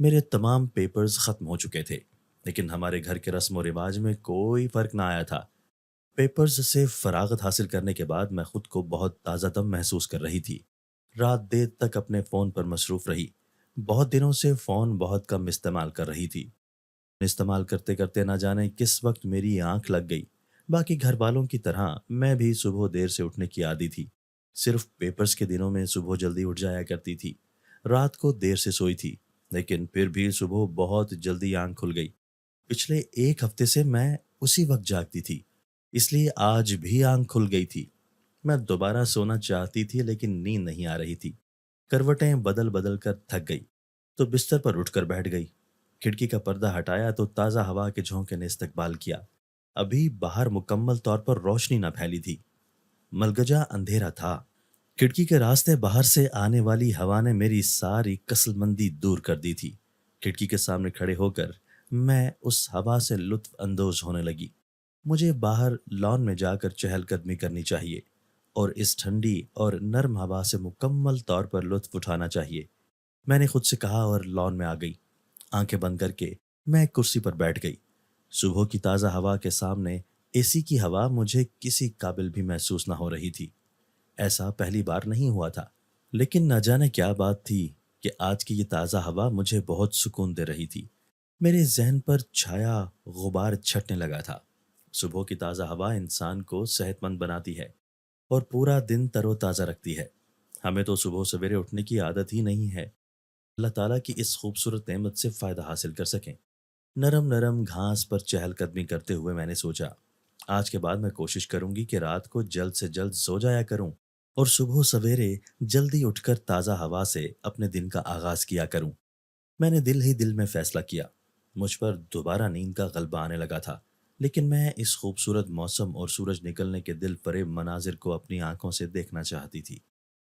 میرے تمام پیپرز ختم ہو چکے تھے، لیکن ہمارے گھر کے رسم و رواج میں کوئی فرق نہ آیا تھا۔ پیپرز سے فراغت حاصل کرنے کے بعد میں خود کو بہت تازہ دم محسوس کر رہی تھی۔ رات دیر تک اپنے فون پر مصروف رہی۔ بہت دنوں سے فون بہت کم استعمال کر رہی تھی۔ استعمال کرتے کرتے نہ جانے کس وقت میری آنکھ لگ گئی۔ باقی گھر والوں کی طرح میں بھی صبح دیر سے اٹھنے کی عادی تھی۔ صرف پیپرز کے دنوں میں صبح جلدی اٹھ جایا کرتی تھی۔ رات کو دیر سے سوئی تھی، لیکن پھر بھی صبح بہت جلدی آنکھ کھل گئی۔ پچھلے ایک ہفتے سے میں اسی وقت جاگتی تھی، اس لیے آج بھی آنکھ کھل گئی تھی۔ میں دوبارہ سونا چاہتی تھی لیکن نیند نہیں آ رہی تھی۔ کروٹیں بدل بدل کر تھک گئی تو بستر پر اٹھ کر بیٹھ گئی۔ کھڑکی کا پردہ ہٹایا تو تازہ ہوا کے جھونکے نے استقبال کیا۔ ابھی باہر مکمل طور پر روشنی نہ پھیلی تھی، ملگجا اندھیرا تھا۔ کھڑکی کے راستے باہر سے آنے والی ہوا نے میری ساری کسل مندی دور کر دی تھی۔ کھڑکی کے سامنے کھڑے ہو کر میں اس ہوا سے لطف اندوز ہونے لگی۔ مجھے باہر لان میں جا کر چہل قدمی کرنی چاہیے اور اس ٹھنڈی اور نرم ہوا سے مکمل طور پر لطف اٹھانا چاہیے، میں نے خود سے کہا اور لان میں آ گئی۔ آنکھیں بند کر کے میں ایک کرسی پر بیٹھ گئی۔ صبح کی تازہ ہوا کے سامنے اے سی کی ہوا مجھے کسی قابل بھی محسوس نہ ہو رہی تھی۔ ایسا پہلی بار نہیں ہوا تھا، لیکن نہ جانے کیا بات تھی کہ آج کی یہ تازہ ہوا مجھے بہت سکون دے رہی تھی۔ میرے ذہن پر چھایا غبار چھٹنے لگا تھا۔ صبح کی تازہ ہوا انسان کو صحت مند بناتی ہے اور پورا دن تر و تازہ رکھتی ہے۔ ہمیں تو صبح سویرے اٹھنے کی عادت ہی نہیں ہے۔ اللہ تعالیٰ کی اس خوبصورت نعمت سے فائدہ حاصل کر سکیں۔ نرم نرم گھاس پر چہل قدمی کرتے ہوئے میں نے سوچا، آج کے بعد میں کوشش کروں گی کہ رات کو جلد سے جلد سو جایا کروں اور صبح سویرے جلدی اٹھ کر تازہ ہوا سے اپنے دن کا آغاز کیا کروں۔ میں نے دل ہی دل میں فیصلہ کیا۔ مجھ پر دوبارہ نیند کا غلبہ آنے لگا تھا، لیکن میں اس خوبصورت موسم اور سورج نکلنے کے دل فریب مناظر کو اپنی آنکھوں سے دیکھنا چاہتی تھی،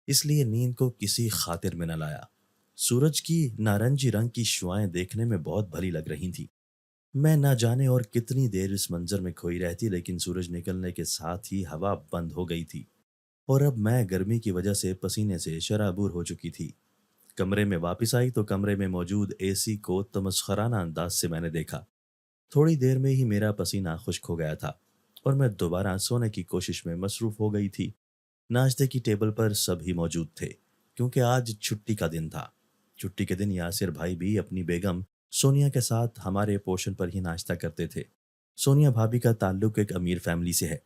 اس لیے نیند کو کسی خاطر میں نہ لایا۔ سورج کی نارنجی رنگ کی شعاعیں دیکھنے میں بہت بھلی لگ رہی تھیں۔ میں نہ جانے اور کتنی دیر اس منظر میں کھوئی رہتی، لیکن سورج نکلنے کے ساتھ ہی ہوا بند ہو گئی تھی اور اب میں گرمی کی وجہ سے پسینے سے شرابور ہو چکی تھی۔ کمرے میں واپس آئی تو کمرے میں موجود اے سی کو تمسخرانہ انداز سے میں نے دیکھا۔ تھوڑی دیر میں ہی میرا پسینہ خشک ہو گیا تھا اور میں دوبارہ سونے کی کوشش میں مصروف ہو گئی تھی۔ ناشتے کی ٹیبل پر سب ہی موجود تھے، کیونکہ آج چھٹی کا دن تھا۔ چھٹی کے دن یاسر بھائی بھی اپنی بیگم سونیا کے ساتھ ہمارے پوشن پر ہی ناشتہ کرتے تھے۔ سونیا بھابھی کا تعلق ایک امیر فیملی سے ہے،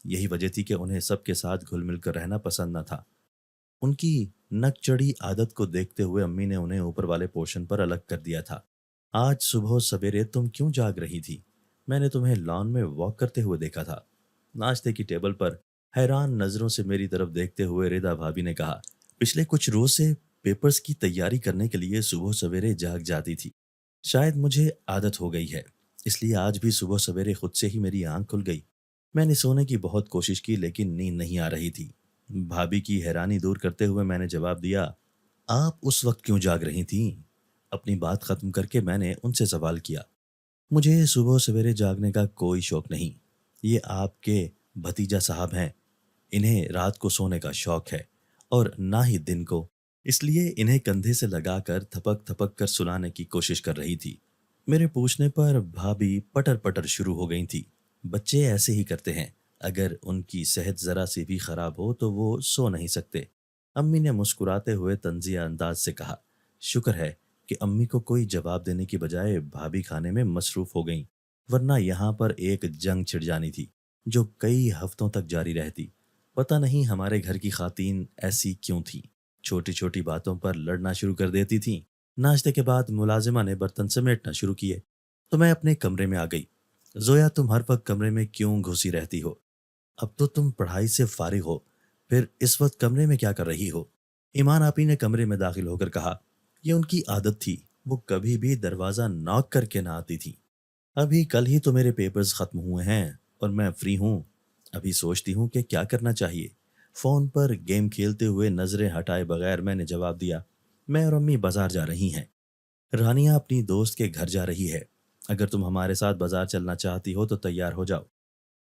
یہی وجہ تھی کہ انہیں سب کے ساتھ گھل مل کر رہنا پسند نہ تھا۔ ان کی نک چڑھی عادت کو دیکھتے ہوئے امی نے انہیں اوپر والے پوشن پر الگ کر دیا تھا۔ آج صبح سویرے تم کیوں جاگ رہی تھی؟ میں نے تمہیں لان میں واک کرتے ہوئے دیکھا تھا۔ ناشتے کی ٹیبل پر حیران نظروں سے میری طرف دیکھتے ہوئے رضا بھابھی نے کہا، پچھلے کچھ روز سے پیپرز کی تیاری کرنے کے لیے صبح سویرے جاگ جاتی تھی۔ شاید مجھے عادت ہو گئی ہے، اس لیے آج بھی صبح سویرے خود سے ہی میری آنکھ کھل گئی۔ میں نے سونے کی بہت کوشش کی لیکن نیند نہیں آ رہی تھی۔ بھابھی کی حیرانی دور کرتے ہوئے میں نے جواب دیا، آپ اس وقت کیوں جاگ رہی تھیں؟ اپنی بات ختم کر کے میں نے ان سے سوال کیا، مجھے صبح سویرے جاگنے کا کوئی شوق نہیں۔ یہ آپ کے بھتیجا صاحب ہیں، انہیں رات کو سونے کا شوق ہے اور نہ ہی دن کو، اس لیے انہیں کندھے سے لگا کر تھپک تھپک کر سلانے کی کوشش کر رہی تھی۔ میرے پوچھنے پر بھابھی پٹر پٹر شروع ہو گئی تھی، بچے ایسے ہی کرتے ہیں، اگر ان کی صحت ذرا سی بھی خراب ہو تو وہ سو نہیں سکتے۔ امی نے مسکراتے ہوئے طنزیہ انداز سے کہا۔ شکر ہے کہ امی کو کوئی جواب دینے کی بجائے بھابھی کھانے میں مصروف ہو گئیں، ورنہ یہاں پر ایک جنگ چھڑ جانی تھی جو کئی ہفتوں تک جاری رہتی۔ پتہ نہیں ہمارے گھر کی خواتین ایسی کیوں تھیں، چھوٹی چھوٹی باتوں پر لڑنا شروع کر دیتی تھیں۔ ناشتے کے بعد ملازمہ نے برتن سمیٹنا شروع کیے تو میں اپنے کمرے میں آ گئی۔ زویا، تم ہر وقت کمرے میں کیوں گھسی رہتی ہو؟ اب تو تم پڑھائی سے فارغ ہو، پھر اس وقت کمرے میں کیا کر رہی ہو؟ ایمان آپی نے کمرے میں داخل ہو کر کہا۔ یہ ان کی عادت تھی، وہ کبھی بھی دروازہ ناک کر کے نہ آتی تھی۔ ابھی کل ہی تو میرے پیپرز ختم ہوئے ہیں اور میں فری ہوں، ابھی سوچتی ہوں کہ کیا کرنا چاہیے۔ فون پر گیم کھیلتے ہوئے نظریں ہٹائے بغیر میں نے جواب دیا، میں اور امی بازار جا رہی ہیں۔ رانیہ اپنی دوست کے گھر جا رہی ہے، اگر تم ہمارے ساتھ بازار چلنا چاہتی ہو تو تیار ہو جاؤ۔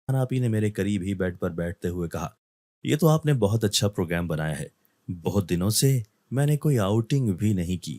آپی نے میرے قریب ہی بیڈ پر بیٹھتے ہوئے کہا، یہ تو آپ نے بہت اچھا پروگرام بنایا ہے، بہت دنوں سے میں نے کوئی آؤٹنگ بھی نہیں کی،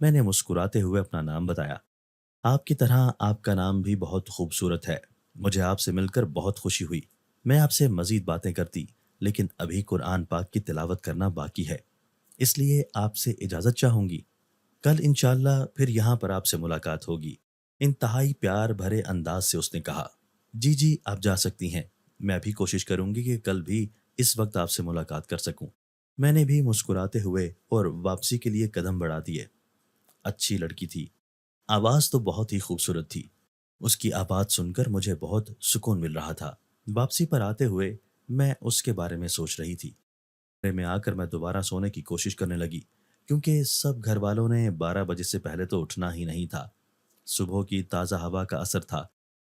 میں نے مسکراتے ہوئے اپنا نام بتایا۔ آپ کی طرح آپ کا نام بھی بہت خوبصورت ہے۔ مجھے آپ سے مل کر بہت خوشی ہوئی۔ میں آپ سے مزید باتیں کرتی، لیکن ابھی قرآن پاک کی تلاوت کرنا باقی ہے، اس لیے آپ سے اجازت چاہوں گی۔ کل انشاءاللہ پھر یہاں پر آپ سے ملاقات ہوگی۔ انتہائی پیار بھرے انداز سے اس نے کہا۔ جی جی، آپ جا سکتی ہیں۔ میں بھی کوشش کروں گی کہ کل بھی اس وقت آپ سے ملاقات کر سکوں۔ میں نے بھی مسکراتے ہوئے اور واپسی کے لیے قدم بڑھا دیے۔ اچھی لڑکی تھی، آواز تو بہت ہی خوبصورت تھی۔ اس کی آواز سن کر مجھے بہت سکون مل رہا تھا۔ واپسی پر آتے ہوئے میں اس کے بارے میں سوچ رہی تھی۔ کمرے میں آ کر میں دوبارہ سونے کی کوشش کرنے لگی، کیونکہ سب گھر والوں نے 12 بجے سے پہلے تو اٹھنا ہی نہیں تھا۔ صبح کی تازہ ہوا کا اثر تھا۔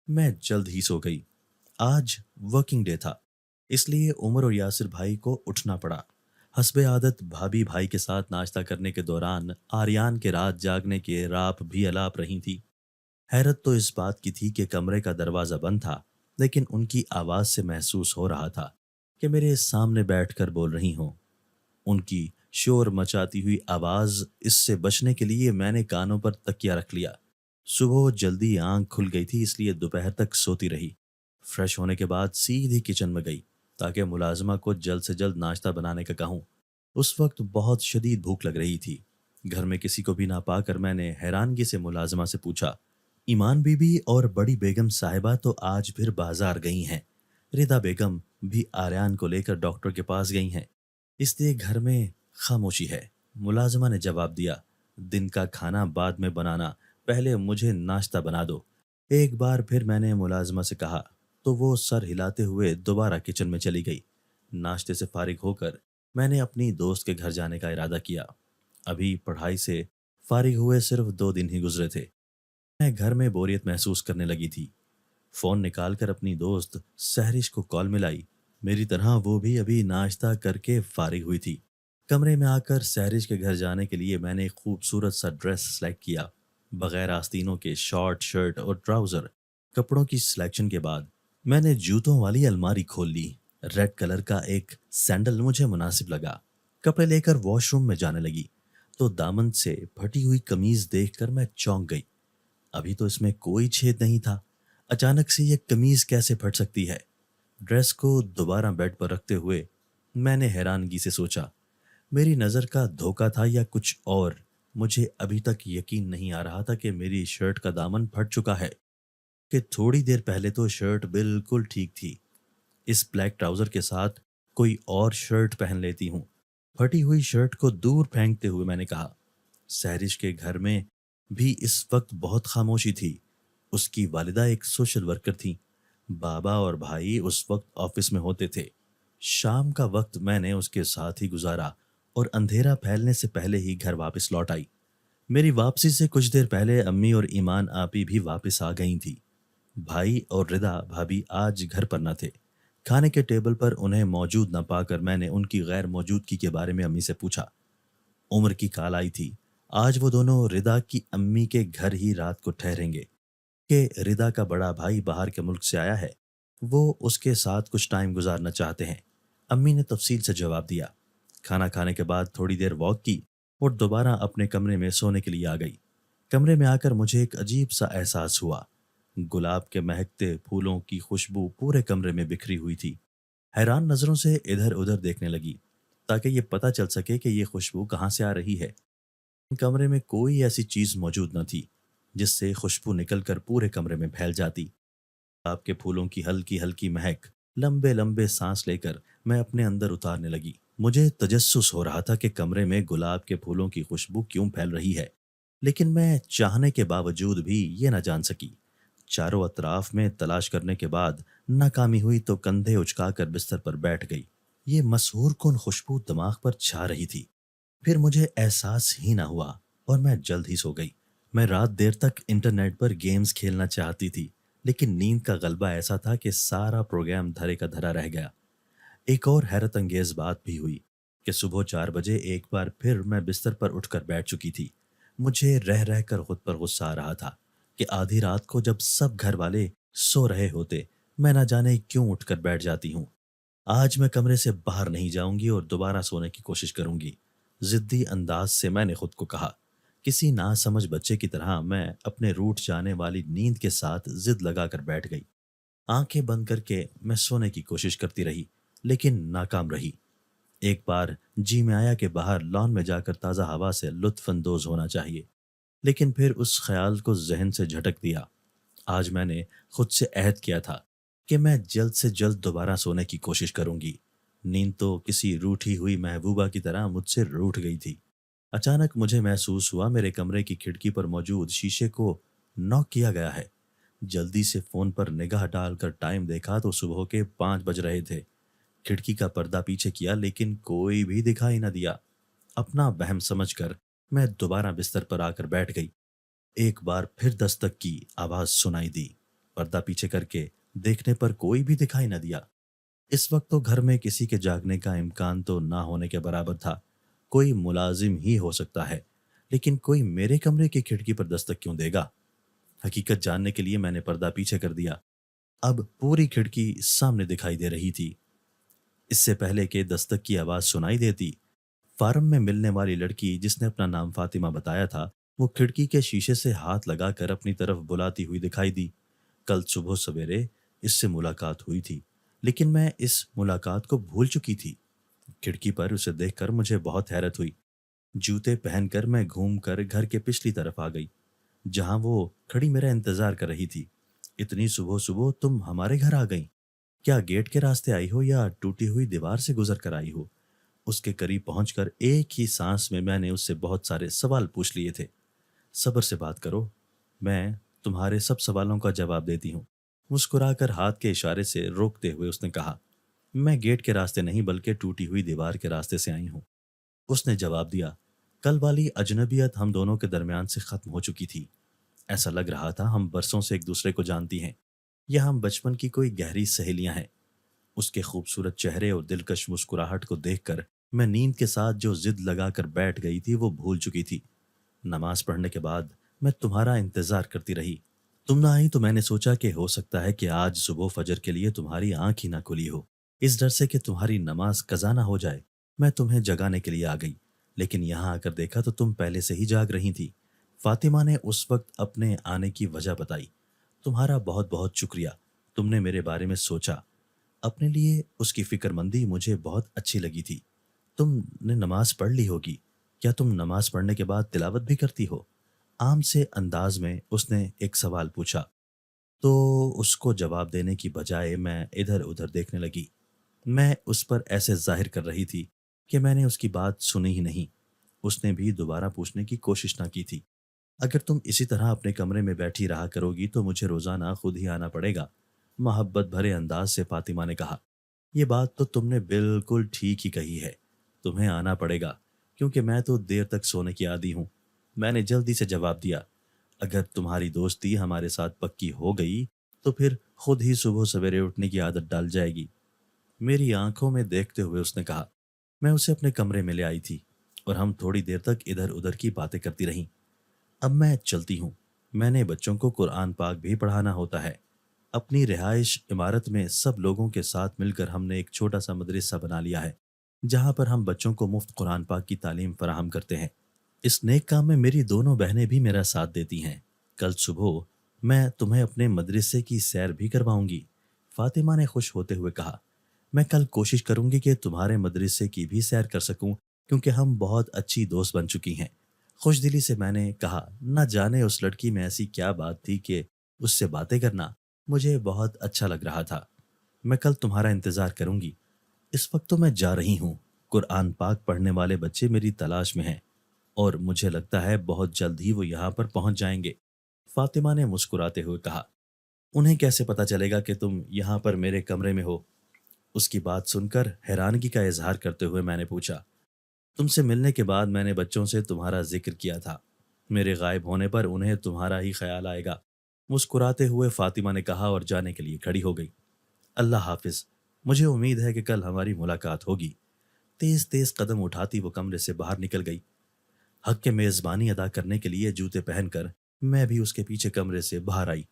میں جلد ہی سو گئی۔ آج ورکنگ ڈے تھا، اس لیے عمر اور یاسر بھائی کو اٹھنا پڑا۔ حسب عادت بھابھی بھائی کے ساتھ ناشتہ کرنے کے دوران آریان کے رات جاگنے کے راپ بھی الاپ رہی تھی۔ حیرت تو اس بات کی تھی کہ کمرے کا دروازہ بند تھا، لیکن ان کی آواز سے محسوس ہو رہا تھا کہ میرے سامنے بیٹھ کر بول رہی ہوں۔ ان کی شور مچاتی ہوئی آواز اس سے بچنے کے لیے میں نے کانوں پر تکیہ رکھ لیا۔ صبح جلدی آنکھ کھل گئی تھی، اس لیے دوپہر تک سوتی رہی۔ فریش ہونے کے بعد سیدھی کچن میں گئی تاکہ ملازمہ کو جلد سے جلد ناشتہ بنانے کا کہوں۔ اس وقت بہت شدید بھوک لگ رہی تھی۔ گھر میں کسی کو بھی نہ پا کر میں نے حیرانگی سے ملازمہ سے پوچھا، ایمان بی بی اور بڑی بیگم صاحبہ تو آج پھر بازار گئی ہیں، ردا بیگم بھی آریان کو لے کر ڈاکٹر کے پاس گئی ہیں، اس لیے گھر میں خاموشی ہے۔ ملازمہ نے جواب دیا، دن کا کھانا بعد میں بنانا، پہلے مجھے ناشتہ بنا دو۔ ایک بار پھر میں نے ملازمہ سے کہا تو وہ سر ہلاتے ہوئے دوبارہ کچن میں چلی گئی۔ ناشتے سے فارغ ہو کر میں نے اپنی دوست کے گھر جانے کا ارادہ کیا۔ ابھی پڑھائی سے فارغ ہوئے صرف 2 دن ہی گزرے تھے۔ میں گھر میں بوریت محسوس کرنے لگی تھی۔ فون نکال کر اپنی دوست سہرش کو کال ملائی۔ میری طرح وہ بھی ابھی ناشتہ کر کے فارغ ہوئی تھی۔ کمرے میں آ کر سہرش کے گھر جانے کے لیے میں نے ایک خوبصورت سا ڈریس سلیکٹ کیا۔ بغیر آستینوں کے شارٹ شرٹ اور ٹراؤزر کپڑوں کی سلیکشن کے بعد میں نے جوتوں والی الماری کھول لی۔ ریڈ کلر کا ایک سینڈل مجھے مناسب لگا۔ کپڑے لے کر واش روم میں جانے لگی تو دامن سے پھٹی ہوئی قمیض دیکھ کر میں چونک گئی۔ ابھی تو اس میں کوئی چھید نہیں تھا، اچانک سے یہ قمیض کیسے پھٹ سکتی ہے؟ ڈریس کو دوبارہ بیڈ پر رکھتے ہوئے میں نے حیرانگی سے سوچا، میری نظر کا دھوکہ تھا یا کچھ اور؟ مجھے ابھی تک یقین نہیں آ رہا تھا کہ میری شرٹ کا دامن پھٹ چکا ہے، کہ تھوڑی دیر پہلے تو شرٹ بالکل ٹھیک تھی۔ اس بلیک ٹراؤزر کے ساتھ کوئی اور شرٹ پہن لیتی ہوں۔ پھٹی ہوئی شرٹ کو دور پھینکتے ہوئے میں نے کہا۔ سہرش کے گھر میں بھی اس وقت بہت خاموشی تھی۔ اس کی والدہ ایک سوشل ورکر تھیں۔ بابا اور بھائی اس وقت آفس میں ہوتے تھے۔ شام کا وقت میں نے اس کے ساتھ ہی گزارا اور اندھیرا پھیلنے سے پہلے ہی گھر واپس لوٹ آئی۔ میری واپسی سے کچھ دیر پہلے امی اور ایمان آپی بھی واپس آ گئی تھی۔ بھائی اور ردا بھابھی آج گھر پر نہ تھے۔ کھانے کے ٹیبل پر انہیں موجود نہ پا کر میں نے ان کی غیر موجودگی کے بارے میں امی سے پوچھا۔ عمر کی کال آئی تھی، آج وہ دونوں ردا کی امی کے گھر ہی رات کو ٹھہریں گے کہ ردا کا بڑا بھائی باہر کے ملک سے آیا ہے، وہ اس کے ساتھ کچھ ٹائم گزارنا چاہتے ہیں۔ امی نے تفصیل سے جواب دیا۔ کھانا کھانے کے بعد تھوڑی دیر واک کی اور دوبارہ اپنے کمرے میں سونے کے لیے آ گئی۔ کمرے میں آ کر مجھے ایک عجیب سا احساس ہوا۔ گلاب کے مہکتے پھولوں کی خوشبو پورے کمرے میں بکھری ہوئی تھی۔ حیران نظروں سے ادھر ادھر دیکھنے لگی تاکہ یہ پتہ چل سکے کہ یہ خوشبو کہاں سے آ رہی ہے۔ کمرے میں کوئی ایسی چیز موجود نہ تھی جس سے خوشبو نکل کر پورے کمرے میں پھیل جاتی۔ گلاب کے پھولوں کی ہلکی ہلکی مہک لمبے لمبے سانس لے کر میں اپنے اندر اتارنے لگی۔ مجھے تجسس ہو رہا تھا کہ کمرے میں گلاب کے پھولوں کی خوشبو کیوں پھیل رہی ہے، لیکن میں چاہنے کے باوجود بھی یہ نہ جان سکی۔ چاروں اطراف میں تلاش کرنے کے بعد ناکامی ہوئی تو کندھے اچکا کر بستر پر بیٹھ گئی۔ یہ مسحور کن خوشبو دماغ پر چھا رہی تھی۔ پھر مجھے احساس ہی نہ ہوا اور میں جلد ہی سو گئی۔ میں رات دیر تک انٹرنیٹ پر گیمز کھیلنا چاہتی تھی، لیکن نیند کا غلبہ ایسا تھا کہ سارا پروگرام دھرے کا دھرا رہ گیا۔ ایک اور حیرت انگیز بات بھی ہوئی کہ صبح 4 بجے ایک بار پھر میں بستر پر اٹھ کر بیٹھ چکی تھی۔ مجھے رہ رہ کر خود پر غصہ آ رہا تھا کہ آدھی رات کو جب سب گھر والے سو رہے ہوتے میں نہ جانے کیوں اٹھ کر بیٹھ جاتی ہوں۔ آج میں کمرے سے باہر نہیں جاؤں گی اور دوبارہ سونے کی کوشش کروں گی، ضدی انداز سے میں نے خود کو کہا۔ کسی ناسمجھ بچے کی طرح میں اپنے روٹھ جانے والی نیند کے ساتھ ضد لگا کر بیٹھ گئی۔ آنکھیں بند کر کے میں سونے کی کوشش کرتی رہی، لیکن ناکام رہی۔ ایک بار جی میں آیا کہ باہر لان میں جا کر تازہ ہوا سے لطف اندوز ہونا چاہیے، لیکن پھر اس خیال کو ذہن سے جھٹک دیا۔ آج میں نے خود سے عہد کیا تھا کہ میں جلد سے جلد دوبارہ سونے کی کوشش کروں گی۔ نیند تو کسی روٹھی ہوئی محبوبہ کی طرح مجھ سے روٹھ گئی تھی۔ اچانک مجھے محسوس ہوا میرے کمرے کی کھڑکی پر موجود شیشے کو نوک کیا گیا ہے۔ جلدی سے فون پر نگاہ ڈال کر ٹائم دیکھا تو صبح کے 5 بج رہے تھے۔ کھڑکی کا پردہ پیچھے کیا لیکن کوئی بھی دکھائی نہ دیا۔ اپنا وہم سمجھ کر میں دوبارہ بستر پر آ کر بیٹھ گئی۔ ایک بار پھر دستک کی آواز سنائی دی۔ پردہ پیچھے کر کے دیکھنے پر کوئی بھی دکھائی نہ دیا۔ اس وقت تو گھر میں کسی کے جاگنے کا امکان تو نہ ہونے کے برابر تھا۔ کوئی ملازم ہی ہو سکتا ہے، لیکن کوئی میرے کمرے کی کھڑکی پر دستک کیوں دے گا؟ حقیقت جاننے کے لیے میں نے پردہ پیچھے کر دیا۔ اب پوری کھڑکی سامنے دکھائی دے رہی تھی۔ اس سے پہلے کہ دستک کی آواز سنائی دیتی، فارم میں ملنے والی لڑکی جس نے اپنا نام فاطمہ بتایا تھا، وہ کھڑکی کے شیشے سے ہاتھ لگا کر اپنی طرف بلاتی ہوئی دکھائی دی۔ کل صبح سویرے اس سے ملاقات ہوئی تھی، لیکن میں اس ملاقات کو بھول چکی تھی۔ کھڑکی پر اسے دیکھ کر مجھے بہت حیرت ہوئی۔ جوتے پہن کر میں گھوم کر گھر کے پچھلی طرف آ گئی، جہاں وہ کھڑی میرا انتظار کر رہی تھی۔ اتنی صبح صبح تم ہمارے گھر آ گئیں؟ کیا گیٹ کے راستے آئی ہو یا ٹوٹی ہوئی دیوار سے گزر کر آئی ہو؟ اس کے قریب پہنچ کر ایک ہی سانس میں نے اس سے بہت سارے سوال پوچھ لیے تھے۔ صبر سے بات کرو، میں تمہارے سب سوالوں کا جواب دیتی ہوں۔ مسکرا کر ہاتھ کے اشارے سے روکتے ہوئے اس نے کہا، میں گیٹ کے راستے نہیں بلکہ ٹوٹی ہوئی دیوار کے راستے سے آئی ہوں۔ اس نے جواب دیا، کل والی اجنبیت ہم دونوں کے درمیان سے ختم ہو چکی تھی۔ ایسا لگ رہا تھا ہم برسوں سے ایک دوسرے کو جانتی ہیں، یا ہم بچپن کی کوئی گہری سہیلیاں ہیں۔ اس کے خوبصورت چہرے اور دلکش مسکراہٹ کو دیکھ کر میں نیند کے ساتھ جو ضد لگا کر بیٹھ گئی تھی وہ بھول چکی تھی۔ نماز پڑھنے کے بعد میں تمہارا انتظار کرتی رہی۔ تم نہ آئی تو میں نے سوچا کہ ہو سکتا ہے کہ آج صبح فجر کے لیے تمہاری آنکھ ہی نہ کھلی ہو۔ اس ڈر سے کہ تمہاری نماز قضا نہ ہو جائے میں تمہیں جگانے کے لیے آ گئی، لیکن یہاں آ کر دیکھا تو تم پہلے سے ہی جاگ رہی تھی۔ فاطمہ نے اس وقت اپنے آنے کی وجہ بتائی۔ تمہارا بہت بہت شکریہ، تم نے میرے بارے میں سوچا۔ اپنے لیے اس کی فکر مندی مجھے بہت اچھی لگی تھی۔ تم نے نماز پڑھ لی ہوگی، کیا تم نماز پڑھنے کے بعد تلاوت بھی کرتی ہو؟ عام سے انداز میں اس نے ایک سوال پوچھا، تو اس کو جواب دینے کی بجائے میں ادھر ادھر دیکھنے لگی۔ میں اس پر ایسے ظاہر کر رہی تھی کہ میں نے اس کی بات سنی ہی نہیں۔ اس نے بھی دوبارہ پوچھنے کی کوشش نہ کی تھی۔ اگر تم اسی طرح اپنے کمرے میں بیٹھی رہا کرو گی تو مجھے روزانہ خود ہی آنا پڑے گا، محبت بھرے انداز سے فاطمہ نے کہا۔ یہ بات تو تم نے بالکل ٹھیک ہی کہی ہے، تمہیں آنا پڑے گا، کیونکہ میں تو دیر تک سونے کی عادی ہوں۔ میں نے جلدی سے جواب دیا، اگر تمہاری دوستی ہمارے ساتھ پکی ہو گئی تو پھر خود ہی صبح سویرے اٹھنے کی عادت ڈال جائے گی۔ میری آنکھوں میں دیکھتے ہوئے اس نے کہا۔ میں اسے اپنے کمرے میں لے آئی تھی اور ہم تھوڑی دیر تک ادھر ادھر کی باتیں کرتی رہیں۔ اب میں چلتی ہوں، میں نے بچوں کو قرآن پاک بھی پڑھانا ہوتا ہے۔ اپنی رہائش عمارت میں سب لوگوں کے ساتھ مل کر ہم نے ایک چھوٹا سا مدرسہ بنا لیا ہے، جہاں پر ہم بچوں کو مفت قرآن پاک کی تعلیم فراہم کرتے ہیں۔ اس نیک کام میں میری دونوں بہنیں بھی میرا ساتھ دیتی ہیں۔ کل صبح میں تمہیں اپنے مدرسے کی سیر بھی کرواؤں گی، فاطمہ نے خوش ہوتے ہوئے کہا۔ میں کل کوشش کروں گی کہ تمہارے مدرسے کی بھی سیر کر سکوں، کیونکہ ہم بہت اچھی دوست بن چکی ہیں۔ خوش دلی سے میں نے کہا، نہ جانے اس لڑکی میں ایسی کیا بات تھی کہ اس سے باتیں کرنا مجھے بہت اچھا لگ رہا تھا۔ میں کل تمہارا انتظار کروں گی۔ اس وقت تو میں جا رہی ہوں، قرآن پاک پڑھنے والے بچے میری تلاش میں ہیں اور مجھے لگتا ہے بہت جلد ہی وہ یہاں پر پہنچ جائیں گے، فاطمہ نے مسکراتے ہوئے کہا۔ انہیں کیسے پتا چلے گا کہ تم یہاں پر میرے کمرے میں ہو؟ اس کی بات سن کر حیرانگی کا اظہار کرتے ہوئے میں نے پوچھا۔ تم سے ملنے کے بعد میں نے بچوں سے تمہارا ذکر کیا تھا، میرے غائب ہونے پر انہیں تمہارا ہی خیال آئے گا، مسکراتے ہوئے فاطمہ نے کہا اور جانے کے لیے کھڑی ہو گئی۔ اللہ حافظ، مجھے امید ہے کہ کل ہماری ملاقات ہوگی۔ تیز تیز قدم اٹھاتی وہ کمرے سے باہر نکل گئی۔ حق کے میزبانی ادا کرنے کے لیے جوتے پہن کر میں بھی اس کے پیچھے کمرے سے باہر آئی،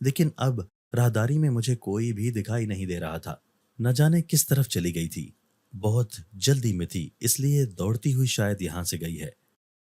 لیکن اب راہداری میں مجھے کوئی بھی دکھائی نہیں دے رہا تھا۔ نہ جانے کس طرف چلی گئی تھی، بہت جلدی میں تھی، اس لیے دوڑتی ہوئی شاید یہاں سے گئی ہے۔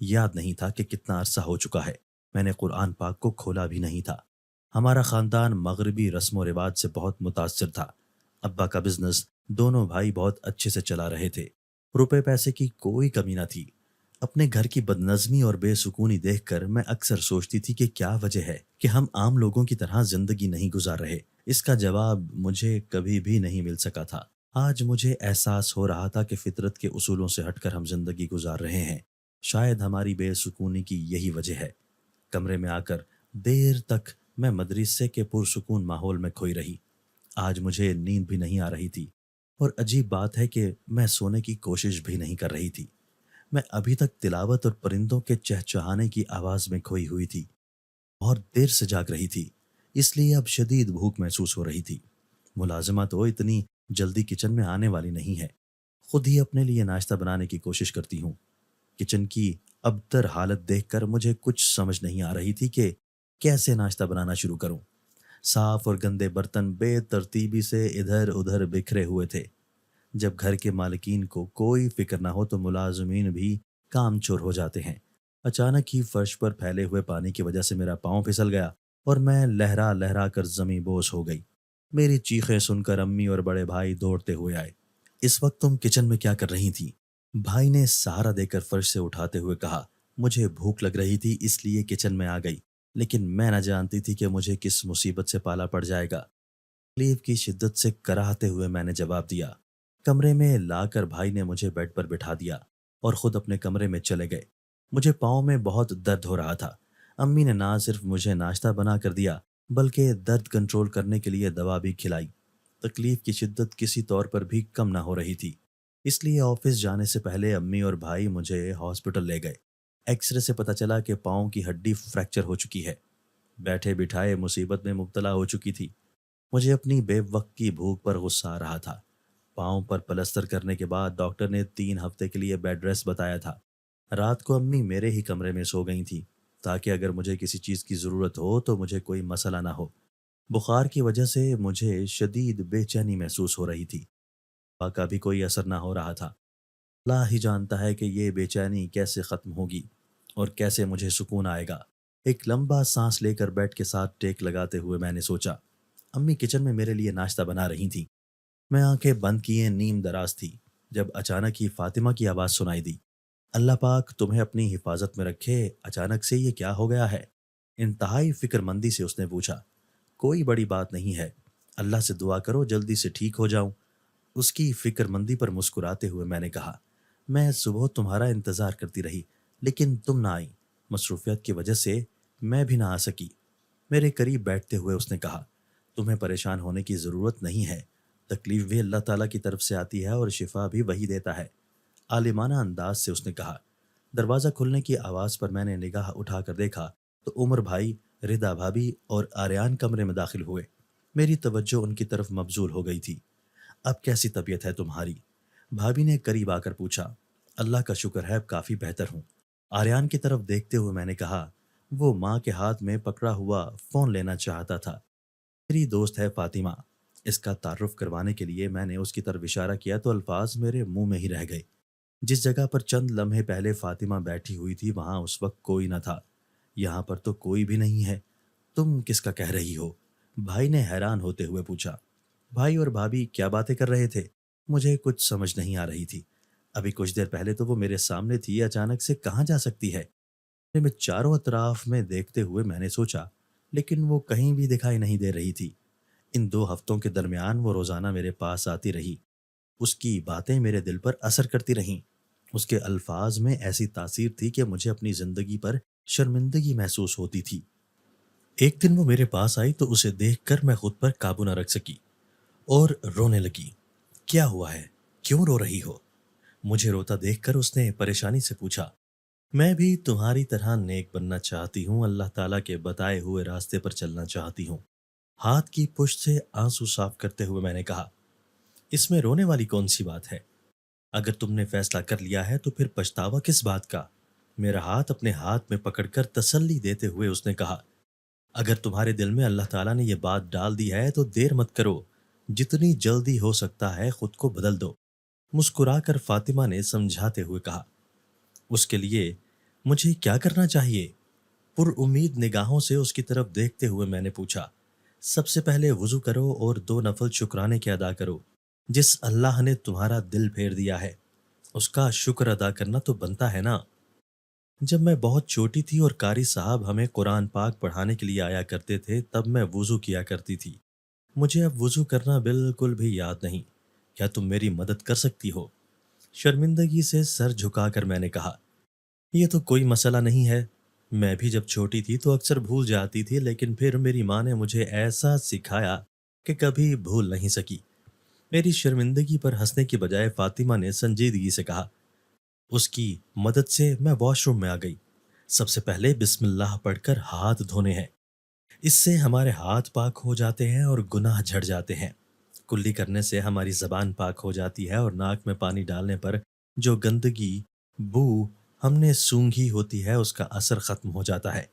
یاد نہیں تھا کہ کتنا عرصہ ہو چکا ہے میں نے قرآن پاک کو کھولا بھی نہیں تھا۔ ہمارا خاندان مغربی رسم و رواج سے بہت متاثر تھا۔ ابا کا بزنس دونوں بھائی بہت اچھے سے چلا رہے تھے، روپے پیسے کی کوئی کمی نہ تھی۔ اپنے گھر کی بدنظمی اور بے سکونی دیکھ کر میں اکثر سوچتی تھی کہ کیا وجہ ہے کہ ہم عام لوگوں کی طرح زندگی نہیں گزار رہے۔ اس کا جواب مجھے کبھی بھی نہیں مل سکا تھا۔ آج مجھے احساس ہو رہا تھا کہ فطرت کے اصولوں سے ہٹ کر ہم زندگی گزار رہے ہیں۔ شاید ہماری بے سکونی کی یہی وجہ ہے۔ کمرے میں آ کر دیر تک میں مدرسے کے پرسکون ماحول میں کھوئی رہی۔ آج مجھے نیند بھی نہیں آ رہی تھی، اور عجیب بات ہے کہ میں سونے کی کوشش بھی نہیں کر رہی تھی۔ میں ابھی تک تلاوت اور پرندوں کے چہچہانے کی آواز میں کھوئی ہوئی تھی۔ بہت دیر سے جاگ رہی تھی، اس لیے اب شدید بھوک محسوس ہو رہی تھی۔ ملازمہ تو اتنی جلدی کچن میں آنے والی نہیں ہے۔ خود ہی اپنے لیے ناشتہ بنانے کی کوشش کرتی ہوں۔ کچن کی ابتر حالت دیکھ کر مجھے کچھ سمجھ نہیں آ رہی تھی کہ کیسے ناشتہ بنانا شروع کروں۔ صاف اور گندے برتن بے ترتیبی سے ادھر ادھر بکھرے ہوئے تھے۔ جب گھر کے مالکین کو کوئی فکر نہ ہو تو ملازمین بھی کام چور ہو جاتے ہیں۔ اچانک ہی فرش پر پھیلے ہوئے پانی کی وجہ سے میرا پاؤں پھسل گیا اور میں لہرا لہرا کر زمیں بوس ہو گئی۔ میری چیخیں سن کر امی اور بڑے بھائی دوڑتے ہوئے آئے۔ اس وقت تم کچن میں کیا کر رہی تھی؟ بھائی نے سہارا دے کر فرش سے اٹھاتے ہوئے کہا۔ مجھے بھوک لگ رہی تھی اس لیے کچن میں آ گئی، لیکن میں نہ جانتی تھی کہ مجھے کس مصیبت سے پالا پڑ جائے گا۔ تکلیف کی شدت سے کراہتے ہوئے میں نے جواب دیا۔ کمرے میں لا کر بھائی نے مجھے بیڈ پر بٹھا دیا اور خود اپنے کمرے میں چلے گئے۔ مجھے پاؤں میں بہت درد ہو رہا تھا۔ امی نے نہ صرف مجھے ناشتہ بنا کر دیا بلکہ درد کنٹرول کرنے کے لیے دوا بھی کھلائی۔ تکلیف کی شدت کسی طور پر بھی کم نہ ہو رہی تھی، اس لیے آفس جانے سے پہلے امی اور بھائی مجھے ہاسپٹل لے گئے۔ ایکس رے سے پتہ چلا کہ پاؤں کی ہڈی فریکچر ہو چکی ہے۔ بیٹھے بٹھائے مصیبت میں مبتلا ہو چکی تھی۔ مجھے اپنی بے وقت کی بھوک پر غصہ آ رہا تھا۔ پاؤں پر پلستر کرنے کے بعد ڈاکٹر نے 3 ہفتے کے لیے بیڈ ریسٹ بتایا تھا۔ رات کو امی میرے ہی کمرے میں سو گئی تھی تاکہ اگر مجھے کسی چیز کی ضرورت ہو تو مجھے کوئی مسئلہ نہ ہو۔ بخار کی وجہ سے مجھے شدید بے چینی محسوس ہو رہی تھی۔ دوا کا بھی کوئی اثر نہ ہو رہا تھا۔ اللہ ہی جانتا ہے کہ یہ بے چینی کیسے ختم ہوگی اور کیسے مجھے سکون آئے گا۔ ایک لمبا سانس لے کر بیڈ کے ساتھ ٹیک لگاتے ہوئے میں نے سوچا۔ امی کچن میں میرے لیے ناشتہ بنا رہی تھیں۔ میں آنکھیں بند کیے نیم دراز تھی جب اچانک ہی فاطمہ کی آواز سنائی دی۔ اللہ پاک تمہیں اپنی حفاظت میں رکھے، اچانک سے یہ کیا ہو گیا ہے؟ انتہائی فکر مندی سے اس نے پوچھا۔ کوئی بڑی بات نہیں ہے، اللہ سے دعا کرو جلدی سے ٹھیک ہو جاؤں۔ اس کی فکر مندی پر مسکراتے ہوئے میں نے کہا، میں صبح تمہارا انتظار کرتی رہی لیکن تم نہ آئی۔ مصروفیت کی وجہ سے میں بھی نہ آ سکی۔ میرے قریب بیٹھتے ہوئے اس نے کہا، تمہیں پریشان ہونے کی ضرورت نہیں ہے، تکلیف بھی اللہ تعالیٰ کی طرف سے آتی ہے اور شفا بھی وہی دیتا ہے۔ عالمانہ انداز سے اس نے کہا۔ دروازہ کھلنے کی آواز پر میں نے نگاہ اٹھا کر دیکھا تو عمر بھائی، ردا بھابی اور آریان کمرے میں داخل ہوئے۔ میری توجہ ان کی طرف مبذول ہو گئی تھی۔ اب کیسی طبیعت ہے تمہاری؟ بھابی نے قریب آ کر پوچھا۔ اللہ کا شکر ہے اب کافی بہتر ہوں۔ آریان کی طرف دیکھتے ہوئے میں نے کہا، وہ ماں کے ہاتھ میں پکڑا ہوا فون لینا چاہتا تھا۔ میری دوست ہے فاطمہ۔ اس کا تعارف کروانے کے لیے میں نے اس کی طرف اشارہ کیا تو الفاظ میرے منہ میں ہی رہ گئے۔ جس جگہ پر چند لمحے پہلے فاطمہ بیٹھی ہوئی تھی وہاں اس وقت کوئی نہ تھا۔ یہاں پر تو کوئی بھی نہیں ہے، تم کس کا کہہ رہی ہو؟ بھائی نے حیران ہوتے ہوئے پوچھا۔ بھائی اور بھابھی کیا باتیں کر رہے تھے؟ مجھے کچھ سمجھ نہیں آ رہی تھی۔ ابھی کچھ دیر پہلے تو وہ میرے سامنے تھی، اچانک سے کہاں جا سکتی ہے؟ میں چاروں اطراف میں دیکھتے ہوئے میں نے سوچا، لیکن وہ کہیں بھی دکھائی نہیں دے رہی تھی۔ ان 2 ہفتوں کے درمیان وہ روزانہ میرے پاس آتی رہی۔ اس کی باتیں میرے دل پر اثر کرتی رہیں۔ اس کے الفاظ میں ایسی تاثیر تھی کہ مجھے اپنی زندگی پر شرمندگی محسوس ہوتی تھی۔ ایک دن وہ میرے پاس آئی تو اسے دیکھ کر میں خود پر قابو نہ رکھ سکی اور رونے لگی۔ کیا ہوا ہے؟ کیوں رو رہی ہو؟ مجھے روتا دیکھ کر اس نے پریشانی سے پوچھا۔ میں بھی تمہاری طرح نیک بننا چاہتی ہوں، اللہ تعالیٰ کے بتائے ہوئے راستے پر چلنا چاہتی ہوں۔ ہاتھ کی پشت سے آنسو صاف کرتے ہوئے میں نے کہا، اس میں رونے والی کون سی بات ہے؟ اگر تم نے فیصلہ کر لیا ہے تو پھر پچھتاوا کس بات کا؟ میرا ہاتھ اپنے ہاتھ میں پکڑ کر تسلی دیتے ہوئے اس نے کہا، اگر تمہارے دل میں اللہ تعالیٰ نے یہ بات ڈال دی ہے تو دیر مت کرو، جتنی جلدی ہو سکتا ہے خود کو بدل دو۔ مسکرا کر فاطمہ نے سمجھاتے ہوئے کہا، اس کے لیے مجھے کیا کرنا چاہیے؟ پر امید نگاہوں سے اس کی طرف دیکھتے ہوئے میں نے پوچھا۔ سب سے پہلے وضو کرو اور 2 نفل شکرانے کے ادا کرو۔ جس اللہ نے تمہارا دل پھیر دیا ہے اس کا شکر ادا کرنا تو بنتا ہے نا۔ جب میں بہت چھوٹی تھی اور قاری صاحب ہمیں قرآن پاک پڑھانے کے لیے آیا کرتے تھے تب میں وضو کیا کرتی تھی۔ مجھے اب وضو کرنا بالکل بھی یاد نہیں۔ کیا تم میری مدد کر سکتی ہو؟ شرمندگی سے سر جھکا کر میں نے کہا، یہ تو کوئی مسئلہ نہیں ہے۔ میں بھی جب چھوٹی تھی تو اکثر بھول جاتی تھی، لیکن پھر میری ماں نے مجھے ایسا سکھایا کہ کبھی بھول نہیں سکی۔ میری شرمندگی پر ہنسنے کی بجائے فاطمہ نے سنجیدگی سے کہا۔ اس کی مدد سے میں واش روم میں آ گئی۔ سب سے پہلے بسم اللہ پڑھ کر ہاتھ دھونے ہیں۔ اس سے ہمارے ہاتھ پاک ہو جاتے ہیں اور گناہ جھڑ جاتے ہیں۔ کلی کرنے سے ہماری زبان پاک ہو جاتی ہے اور ناک میں پانی ڈالنے پر جو گندگی، بو ہم نے سونگھی ہوتی ہے اس کا اثر ختم ہو جاتا ہے۔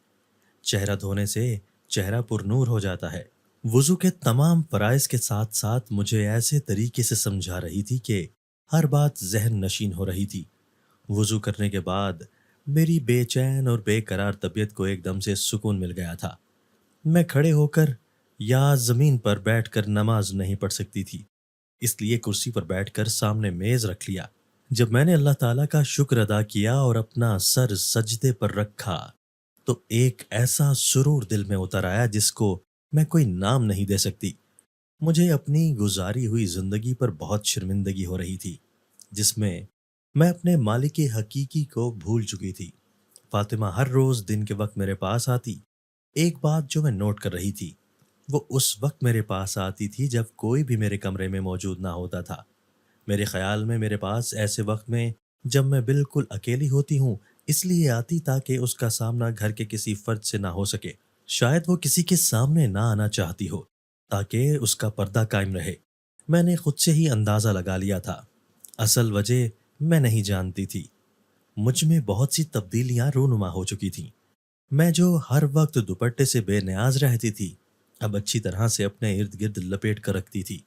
چہرہ دھونے سے چہرہ پر نور ہو جاتا ہے۔ وضو کے تمام فرائض کے ساتھ ساتھ مجھے ایسے طریقے سے سمجھا رہی تھی کہ ہر بات ذہن نشین ہو رہی تھی۔ وضو کرنے کے بعد میری بے چین اور بے قرار طبیعت کو ایک دم سے سکون مل گیا تھا۔ میں کھڑے ہو کر یا زمین پر بیٹھ کر نماز نہیں پڑھ سکتی تھی، اس لیے کرسی پر بیٹھ کر سامنے میز رکھ لیا۔ جب میں نے اللہ تعالیٰ کا شکر ادا کیا اور اپنا سر سجدے پر رکھا تو ایک ایسا سرور دل میں اتر آیا جس کو میں کوئی نام نہیں دے سکتی۔ مجھے اپنی گزاری ہوئی زندگی پر بہت شرمندگی ہو رہی تھی جس میں اپنے مالک حقیقی کو بھول چکی تھی۔ فاطمہ ہر روز دن کے وقت میرے پاس آتی۔ ایک بات جو میں نوٹ کر رہی تھی، وہ اس وقت میرے پاس آتی تھی جب کوئی بھی میرے کمرے میں موجود نہ ہوتا تھا۔ میرے خیال میں میرے پاس ایسے وقت میں جب میں بالکل اکیلی ہوتی ہوں اس لیے آتی تاکہ اس کا سامنا گھر کے کسی فرد سے نہ ہو سکے۔ شاید وہ کسی کے سامنے نہ آنا چاہتی ہو تاکہ اس کا پردہ قائم رہے۔ میں نے خود سے ہی اندازہ لگا لیا تھا۔ اصل وجہ میں نہیں جانتی تھی۔ مجھ میں بہت سی تبدیلیاں رونما ہو چکی تھیں۔ میں جو ہر وقت دوپٹے سے بے نیاز رہتی تھی اب اچھی طرح سے اپنے ارد گرد لپیٹ کر رکھتی تھی۔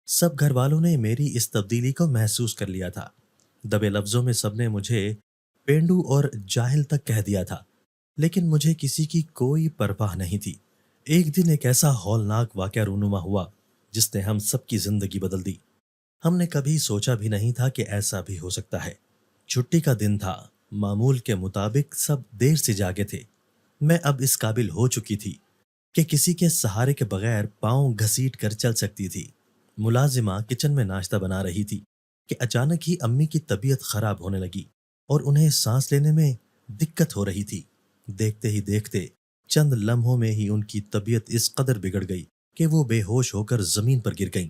سب گھر والوں نے میری اس تبدیلی کو محسوس کر لیا تھا۔ دبے لفظوں میں سب نے مجھے پینڈو اور جاہل تک کہہ دیا تھا، لیکن مجھے کسی کی کوئی پرواہ نہیں تھی۔ ایک دن ایک ایسا ہولناک واقعہ رونما ہوا جس نے ہم سب کی زندگی بدل دی۔ ہم نے کبھی سوچا بھی نہیں تھا کہ ایسا بھی ہو سکتا ہے۔ چھٹی کا دن تھا، معمول کے مطابق سب دیر سے جاگے تھے۔ میں اب اس قابل ہو چکی تھی کہ کسی کے سہارے کے بغیر پاؤں گھسیٹ کر چل سکتی تھی۔ ملازمہ کچن میں ناشتہ بنا رہی تھی کہ اچانک ہی امی کی طبیعت خراب ہونے لگی اور انہیں سانس لینے میں دقت ہو رہی تھی۔ دیکھتے ہی دیکھتے چند لمحوں میں ہی ان کی طبیعت اس قدر بگڑ گئی کہ وہ بے ہوش ہو کر زمین پر گر گئیں۔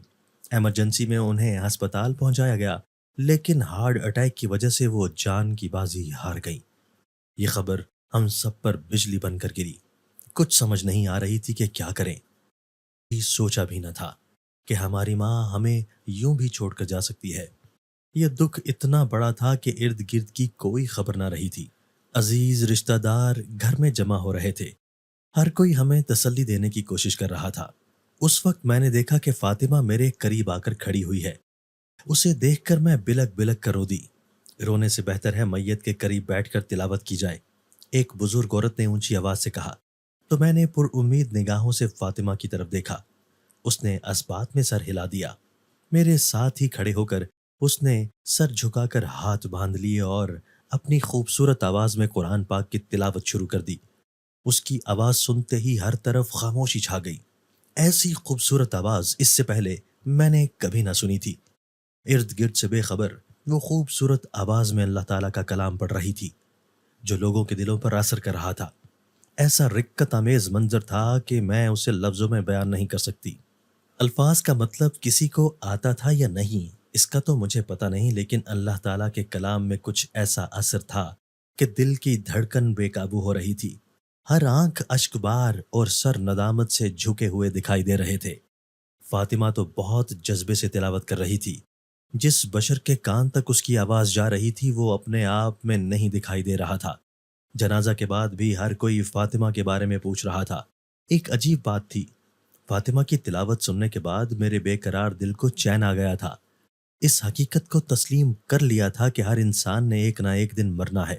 ایمرجنسی میں انہیں ہسپتال پہنچایا گیا، لیکن ہارٹ اٹیک کی وجہ سے وہ جان کی بازی ہار گئیں۔ یہ خبر ہم سب پر بجلی بن کر گری۔ کچھ سمجھ نہیں آ رہی تھی کہ کیا کریں۔ یہ سوچا بھی نہ تھا کہ ہماری ماں ہمیں یوں بھی چھوڑ کر جا سکتی ہے۔ یہ دکھ اتنا بڑا تھا کہ ارد گرد کی کوئی خبر نہ رہی تھی۔ عزیز رشتہ دار گھر میں جمع ہو رہے تھے، ہر کوئی ہمیں تسلی دینے کی کوشش کر رہا تھا۔ اس وقت میں نے دیکھا کہ فاطمہ میرے قریب آ کر کھڑی ہوئی ہے۔ اسے دیکھ کر میں بلک بلک کر رو دی۔ رونے سے بہتر ہے میت کے قریب بیٹھ کر تلاوت کی جائے، ایک بزرگ عورت نے اونچی آواز سے کہا۔ تو میں نے پر امید نگاہوں سے فاطمہ کی طرف دیکھا۔ اس نے اسبات میں سر ہلا دیا۔ میرے ساتھ ہی کھڑے ہو کر اس نے سر جھکا کر ہاتھ باندھ لیے اور اپنی خوبصورت آواز میں قرآن پاک کی تلاوت شروع کر دی۔ اس کی آواز سنتے ہی ہر طرف خاموشی چھا گئی۔ ایسی خوبصورت آواز اس سے پہلے میں نے کبھی نہ سنی تھی۔ ارد گرد سے بے خبر وہ خوبصورت آواز میں اللہ تعالیٰ کا کلام پڑھ رہی تھی جو لوگوں کے دلوں پر اثر کر رہا تھا۔ ایسا رکت آمیز منظر تھا کہ میں اسے لفظوں میں بیان نہیں کر سکتی۔ الفاظ کا مطلب کسی کو آتا تھا یا نہیں اس کا تو مجھے پتہ نہیں، لیکن اللہ تعالیٰ کے کلام میں کچھ ایسا اثر تھا کہ دل کی دھڑکن بے قابو ہو رہی تھی۔ ہر آنکھ اشک بار اور سر ندامت سے جھکے ہوئے دکھائی دے رہے تھے۔ فاطمہ تو بہت جذبے سے تلاوت کر رہی تھی۔ جس بشر کے کان تک اس کی آواز جا رہی تھی وہ اپنے آپ میں نہیں دکھائی دے رہا تھا۔ جنازہ کے بعد بھی ہر کوئی فاطمہ کے بارے میں پوچھ رہا تھا۔ ایک عجیب بات تھی، فاطمہ کی تلاوت سننے کے بعد میرے بے قرار دل کو چین آ گیا تھا۔ اس حقیقت کو تسلیم کر لیا تھا کہ ہر انسان نے ایک نہ ایک دن مرنا ہے۔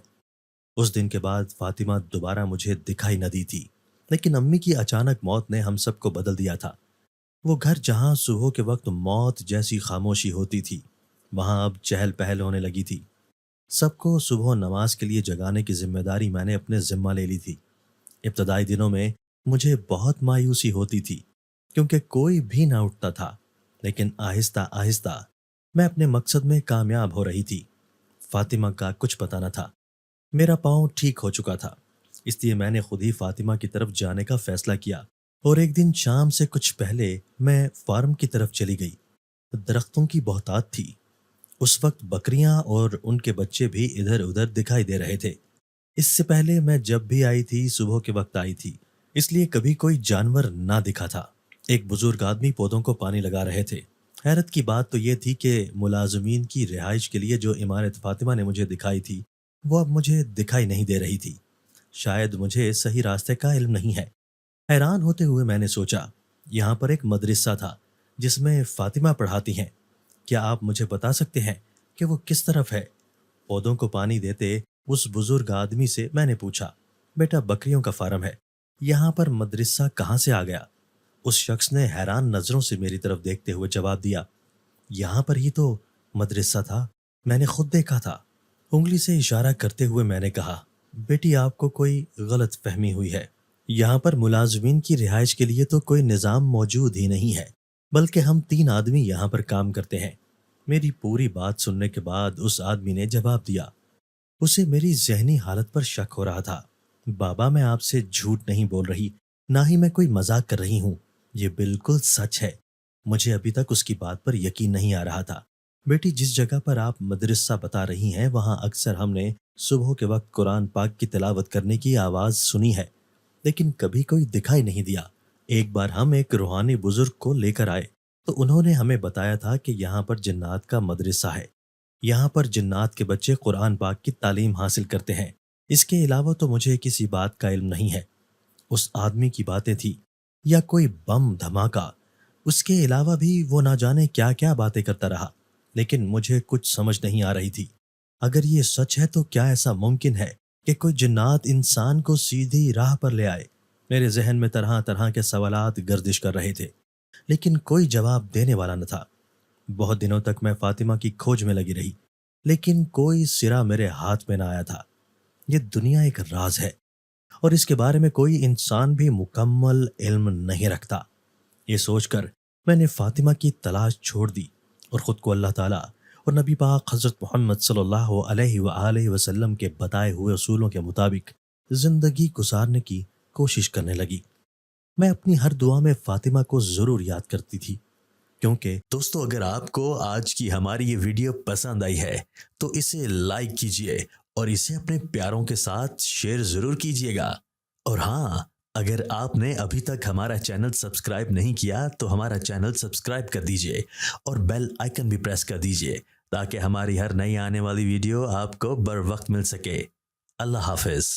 اس دن کے بعد فاطمہ دوبارہ مجھے دکھائی نہ دی تھی، لیکن امی کی اچانک موت نے ہم سب کو بدل دیا تھا۔ وہ گھر جہاں صبح کے وقت موت جیسی خاموشی ہوتی تھی، وہاں اب چہل پہل ہونے لگی تھی۔ سب کو صبح نماز کے لیے جگانے کی ذمہ داری میں نے اپنے ذمہ لے لی تھی۔ ابتدائی دنوں میں مجھے بہت مایوسی ہوتی تھی کیونکہ کوئی بھی نہ اٹھتا تھا، لیکن آہستہ آہستہ میں اپنے مقصد میں کامیاب ہو رہی تھی۔ فاطمہ کا کچھ پتہ نہ تھا۔ میرا پاؤں ٹھیک ہو چکا تھا، اس لیے میں نے خود ہی فاطمہ کی طرف جانے کا فیصلہ کیا، اور ایک دن شام سے کچھ پہلے میں فارم کی طرف چلی گئی۔ درختوں کی بہتات تھی۔ اس وقت بکریاں اور ان کے بچے بھی ادھر ادھر دکھائی دے رہے تھے۔ اس سے پہلے میں جب بھی آئی تھی صبح کے وقت آئی تھی، اس لیے کبھی کوئی جانور نہ دکھا تھا۔ ایک بزرگ آدمی پودوں کو پانی لگا رہے تھے۔ حیرت کی بات تو یہ تھی کہ ملازمین کی رہائش کے لیے جو عمارت فاطمہ نے مجھے دکھائی تھی وہ اب مجھے دکھائی نہیں دے رہی تھی۔ شاید مجھے صحیح راستے کا علم نہیں ہے۔ حیران ہوتے ہوئے میں نے سوچا، یہاں پر ایک مدرسہ تھا جس میں فاطمہ پڑھاتی ہیں، کیا آپ مجھے بتا سکتے ہیں کہ وہ کس طرف ہے؟ پودوں کو پانی دیتے اس بزرگ آدمی سے میں نے پوچھا، بیٹا بکریوں کا فارم ہے، یہاں پر مدرسہ کہاں سے آ گیا؟ اس شخص نے حیران نظروں سے میری طرف دیکھتے ہوئے جواب دیا، یہاں پر ہی تو مدرسہ تھا، میں نے خود دیکھا تھا۔ انگلی سے اشارہ کرتے ہوئے میں نے کہا، بیٹی آپ کو کوئی غلط فہمی ہوئی ہے، یہاں پر ملازمین کی رہائش کے لیے تو کوئی نظام موجود ہی نہیں ہے، بلکہ ہم 3 آدمی یہاں پر کام کرتے ہیں۔ میری پوری بات سننے کے بعد اس آدمی نے جواب دیا، اسے میری ذہنی حالت پر شک ہو رہا تھا۔ بابا میں آپ سے جھوٹ نہیں بول رہی، نہ ہی میں کوئی مذاق کر رہی ہوں، یہ بالکل سچ ہے۔ مجھے ابھی تک اس کی بات پر یقین نہیں آ رہا تھا۔ بیٹی جس جگہ پر آپ مدرسہ بتا رہی ہیں وہاں اکثر ہم نے صبح کے وقت قرآن پاک کی تلاوت کرنے کی آواز سنی ہے، لیکن کبھی کوئی دکھائی نہیں دیا۔ ایک بار ہم ایک روحانی بزرگ کو لے کر آئے تو انہوں نے ہمیں بتایا تھا کہ یہاں پر جنات کا مدرسہ ہے، یہاں پر جنات کے بچے قرآن پاک کی تعلیم حاصل کرتے ہیں۔ اس کے علاوہ تو مجھے کسی بات کا علم نہیں ہے۔ اس آدمی کی باتیں تھی یا کوئی بم دھماکہ، اس کے علاوہ بھی وہ نہ جانے کیا کیا باتیں کرتا رہا، لیکن مجھے کچھ سمجھ نہیں آ رہی تھی۔ اگر یہ سچ ہے تو کیا ایسا ممکن ہے کہ کوئی جنات انسان کو سیدھی راہ پر لے آئے؟ میرے ذہن میں طرح طرح کے سوالات گردش کر رہے تھے، لیکن کوئی جواب دینے والا نہ تھا۔ بہت دنوں تک میں فاطمہ کی کھوج میں لگی رہی، لیکن کوئی سرا میرے ہاتھ میں نہ آیا تھا۔ یہ دنیا ایک راز ہے اور اس کے بارے میں کوئی انسان بھی مکمل علم نہیں رکھتا۔ یہ سوچ کر میں نے فاطمہ کی تلاش چھوڑ دی اور خود کو اللہ تعالیٰ اور نبی پاک حضرت محمد صلی اللہ علیہ وآلہ وسلم کے بتائے ہوئے اصولوں کے مطابق زندگی گزارنے کی کوشش کرنے لگی۔ میں اپنی ہر دعا میں فاطمہ کو ضرور یاد کرتی تھی، کیونکہ دوستو اگر آپ کو آج کی ہماری یہ ویڈیو پسند آئی ہے تو اسے لائک کیجئے اور اسے اپنے پیاروں کے ساتھ شیئر ضرور کیجئے گا۔ اور ہاں، اگر آپ نے ابھی تک ہمارا چینل سبسکرائب نہیں کیا تو ہمارا چینل سبسکرائب کر دیجئے اور بیل آئیکن بھی پریس کر دیجئے تاکہ ہماری ہر نئی آنے والی ویڈیو آپ کو بر وقت مل سکے۔ اللہ حافظ۔